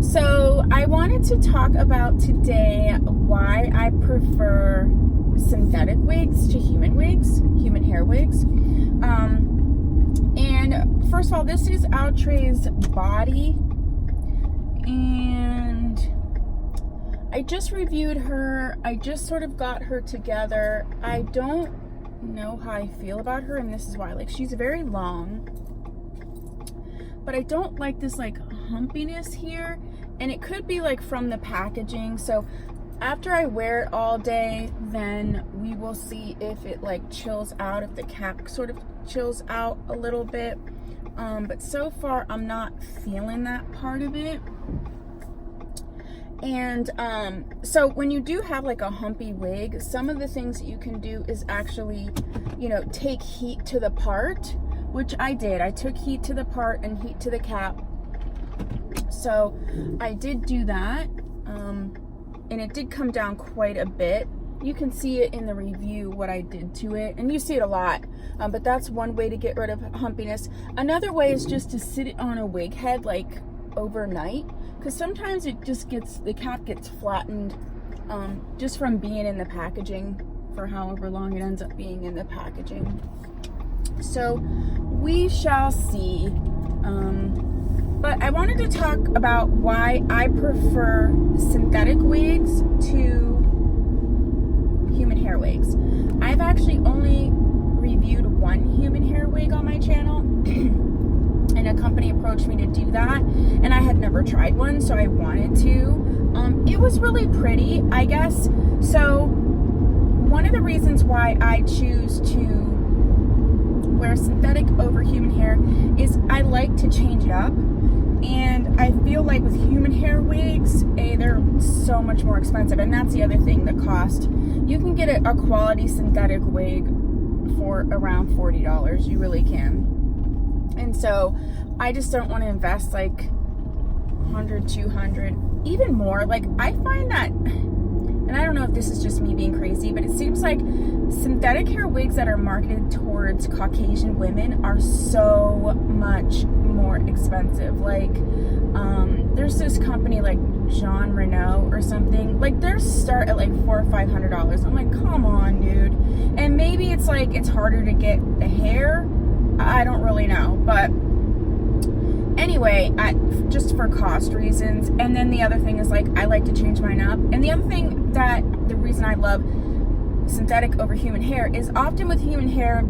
So I wanted to talk about today why I prefer synthetic wigs to human wigs, human hair wigs. And first of all, this is Outray's body, and I just reviewed her. I just sort of got her together. I don't know how I feel about her, and this is why. Like, she's very long, but I don't like this like humpiness here, and it could be like from the packaging. So after I wear it all day, then we will see if it like chills out, if the cap sort of chills out a little bit. But so far I'm not feeling that part of it. And so when you do have like a humpy wig, some of the things that you can do is actually, you know, take heat to the part, which I did. I took heat to the part and heat to the cap. So I did do that, and it did come down quite a bit. You can see it in the review what I did to it, and you see it a lot, but that's one way to get rid of humpiness. Another way is just to sit it on a wig head like overnight, because sometimes it just gets, the cap gets flattened just from being in the packaging for however long it ends up being in the packaging. So we shall see. But I wanted to talk about why I prefer synthetic wigs to human hair wigs. I've actually only reviewed one human hair wig on my channel, and a company approached me to do that, and I had never tried one, so I wanted to. It was really pretty, I guess. So one of the reasons why I choose to wear synthetic over human hair is I like to change it up. And I feel like with human hair wigs, they're so much more expensive. And that's the other thing, the cost. You can get a quality synthetic wig for around $40. You really can. And so I just don't want to invest like $100, $200, even more. Like, I find that, and I don't know if this is just me being crazy, but it seems like synthetic hair wigs that are marketed towards Caucasian women are so much more expensive. Like, there's this company like Jean Renault or something, like theirs start at like $400 or $500. I'm like, come on, dude. And maybe it's like it's harder to get the hair, I don't really know, but anyway, just for cost reasons. And then the other thing is, like, I like to change mine up. And the other thing, that the reason I love synthetic over human hair is often with human hair,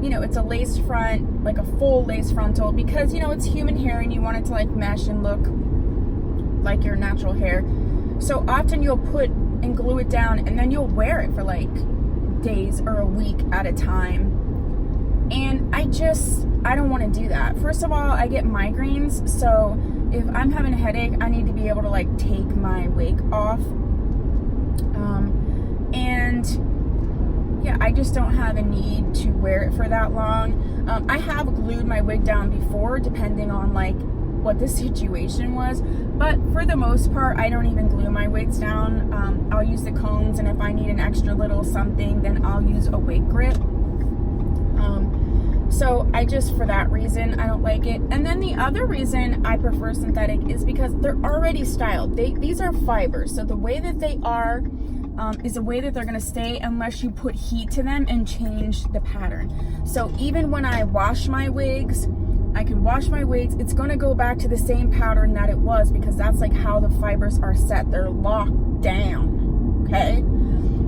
you know, it's a lace front, like a full lace frontal, because, you know, it's human hair and you want it to like mesh and look like your natural hair. So often you'll put and glue it down, and then you'll wear it for like days or a week at a time. And I don't want to do that. First of all, I get migraines, so if I'm having a headache, I need to be able to like take my wig off. And yeah, I just don't have a need to wear it for that long. I have glued my wig down before, depending on like what the situation was, but for the most part, I don't even glue my wigs down. I'll use the combs, and if I need an extra little something, then I'll use a wig grip. So I just, for that reason, I don't like it. And then the other reason I prefer synthetic is because they're already styled. These are fibers, so the way that they are is the way that they're gonna stay unless you put heat to them and change the pattern. So even when I wash my wigs, I can wash my wigs, it's gonna go back to the same pattern that it was, because that's like how the fibers are set. They're locked down, okay?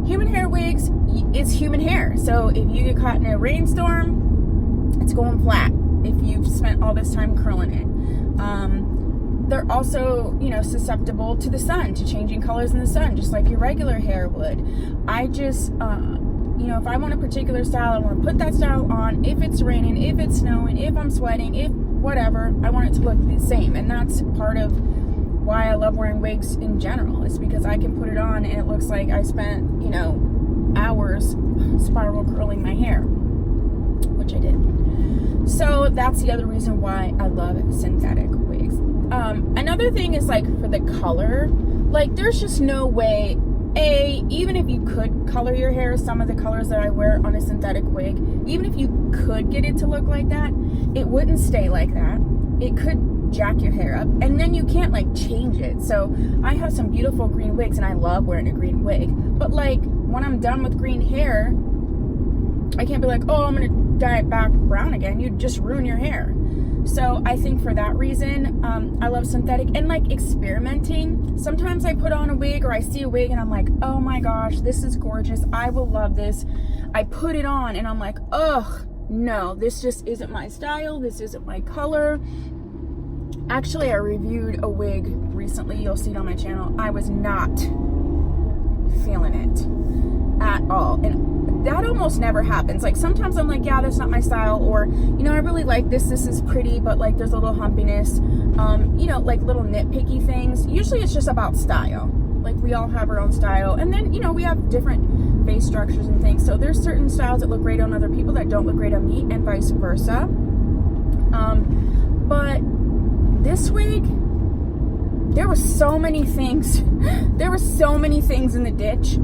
Human hair wigs, it's human hair. So if you get caught in a rainstorm, it's going flat if you've spent all this time curling it. They're also, you know, susceptible to the sun, to changing colors in the sun, just like your regular hair would. I just, you know, if I want a particular style, I want to put that style on. If it's raining, if it's snowing, if I'm sweating, if whatever, I want it to look the same. And that's part of why I love wearing wigs in general, is because I can put it on and it looks like I spent, you know, hours spiral curling my hair, which I did. So that's the other reason why I love synthetic wigs. Another thing is, like, for the color, like, there's just no way, even if you could color your hair some of the colors that I wear on a synthetic wig, even if you could get it to look like that, it wouldn't stay like that. It could jack your hair up, and then you can't like change it. So I have some beautiful green wigs and I love wearing a green wig, but like when I'm done with green hair, I can't be like, oh, I'm gonna dye it back brown again. You'd just ruin your hair. So I think for that reason, I love synthetic and like experimenting. Sometimes I put on a wig or I see a wig and I'm like, oh my gosh, this is gorgeous, I will love this. I put it on and I'm like, ugh, no, this just isn't my style, this isn't my color. Actually, I reviewed a wig recently, you'll see it on my channel. I was not feeling it at all, and that almost never happens. Like sometimes I'm like, yeah, that's not my style, or you know, I really like this is pretty, but like there's a little humpiness, you know, like little nitpicky things. Usually it's just about style. Like we all have our own style, and then you know, we have different face structures and things, so there's certain styles that look great on other people that don't look great on me, and vice versa. But this wig, there were so many things there were so many things in the ditch.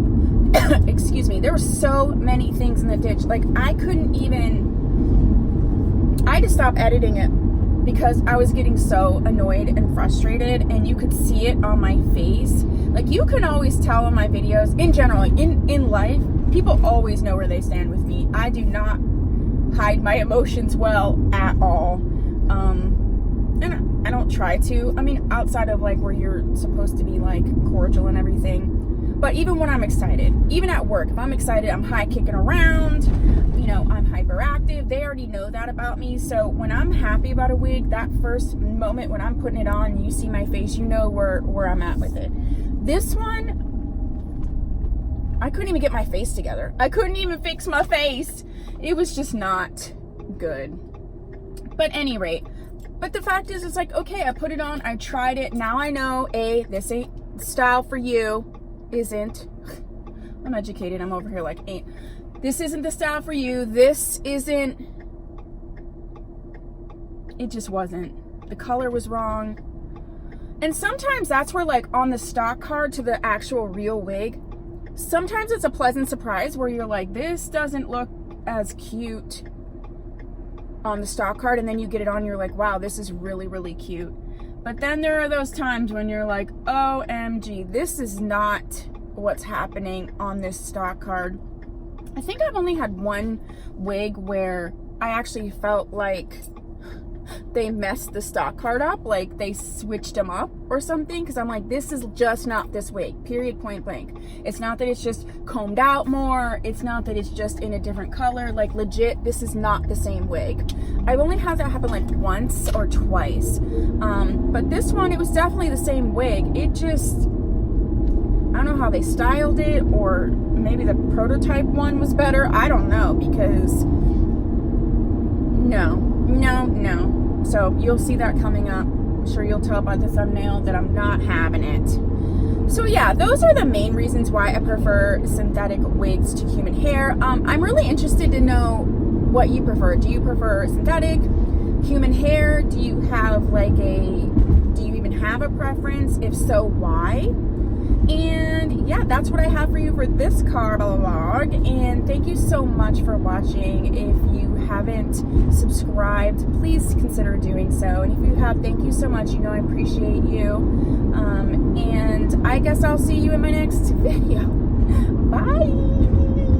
Excuse me, there were so many things in the ditch. Like I had to stop editing it because I was getting so annoyed and frustrated, and you could see it on my face. Like you can always tell in my videos, in general, like in life, people always know where they stand with me. I do not hide my emotions well at all. And I don't try to. I mean, outside of like where you're supposed to be like cordial and everything. But even when I'm excited, even at work, if I'm excited, I'm high kicking around, you know, I'm hyperactive. They already know that about me. So when I'm happy about a wig, that first moment when I'm putting it on and you see my face, you know where I'm at with it. This one, I couldn't even get my face together. I couldn't even fix my face. It was just not good. But any rate, but the fact is, it's like, okay, I put it on, I tried it. Now I know, A, this ain't style for you. Isn't. I'm educated. I'm over here like, ain't. This isn't the style for you. This isn't. It just wasn't. The color was wrong. And sometimes that's where, like, on the stock card to the actual real wig, sometimes it's a pleasant surprise where you're like, this doesn't look as cute on the stock card, and then you get it on, you're like, wow, this is really, really cute. But then there are those times when you're like, OMG, this is not what's happening on this stock card. I think I've only had one wig where I actually felt like they messed the stock card up, like they switched them up or something, because I'm like, this is just not this wig, period, point blank. It's not that it's just combed out more, it's not that it's just in a different color, like legit, this is not the same wig. I've only had that happen like once or twice, but this one, it was definitely the same wig. It just, I don't know how they styled it, or maybe the prototype one was better, I don't know, because no. So you'll see that coming up. I'm sure you'll tell by the thumbnail that I'm not having it. So yeah, those are the main reasons why I prefer synthetic wigs to human hair. I'm really interested to know what you prefer. Do you prefer synthetic, human hair? Do you have like do you even have a preference? If so, why? And yeah, that's what I have for you for this car vlog, and thank you so much for watching. If you haven't subscribed, please consider doing so, and if you have, thank you so much. You know I appreciate you, and I guess I'll see you in my next video. Bye.